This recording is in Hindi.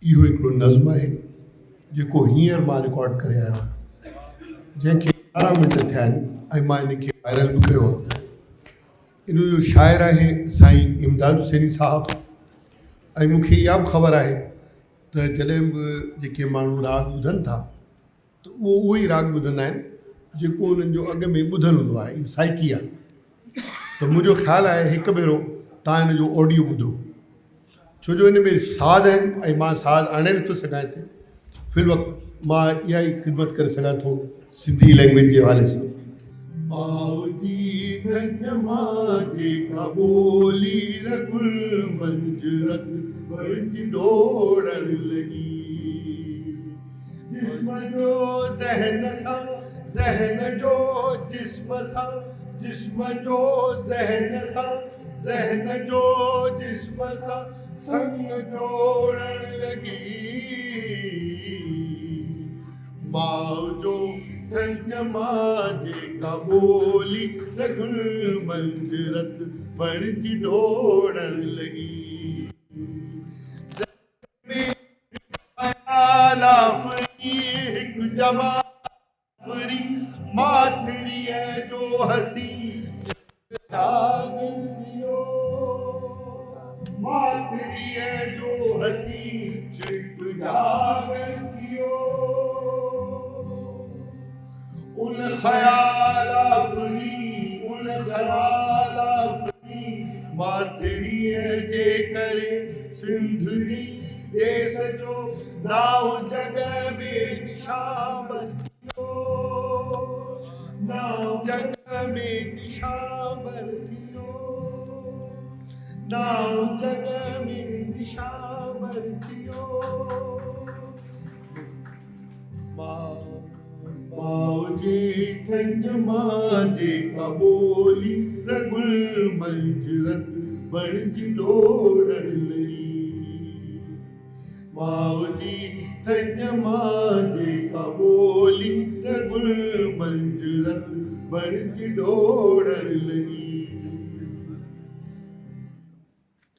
इहो हिकिड़ो नज़्म आहे जेको हींअर मां रिकॉर्ड करे आयो आहियां, जंहिंखे 12 मिंट थिया आहिनि ऐं मां इनखे वायरल बि कयो आहे। इन जो शाइर आहे साईं इमदाद हुसैनी साहबु। ऐं मूंखे इहा बि ख़बर आहे त जॾहिं बि जेके माण्हू राग ॿुधनि था त उहो ई राग ॿुधंदा आहिनि जेको उन्हनि जो अॻ में ॿुधलु हूंदो आहे। इन साइकी आहे। त मुंहिंजो ख़्यालु आहे हिकु भेरो तव्हां हिन जो ऑडियो ॿुधो, छो जो हिन में साज़ आहिनि ऐं मां साज़ आणे नथो सघां हिते फिलवक़्तु। मां इहा ई ख़िदमत करे सघां थो सिंधी लैंग्वेज जे हवाले सां। माउ जी धन मां जेका ॿोली रगुल मंजरत बंज डोड़ण लॻी, जिस्म जो ज़हन सां ज़हन जो जिस्म सां, जिस्म जो ज़हन सां ज़हन जो जिस्म सां संग जोड़ण लॻी। माउ जो धन मां जेका ॿोली रगुल मंजरत बणिज डोड़ण लॻी। हिकु जमाफरी माथरीअ जो हसी राग वियो, माथरीअ जो हसी चिट जाग थियो। उन ख़याल आफ़री माथरीअ जे करे सिंध दी देस जो नाव जग में निशावर थियो, नाव जग में निशावर थियो, नाव जग में निशावर थियो। माउ जे धन मां जेका ॿोली रगुल मंजरत बणिज डोड़ण लॻी। माउ जी धन मां जेका ॿोली रगुल मंजरत बणिज डोड़ण लॻी।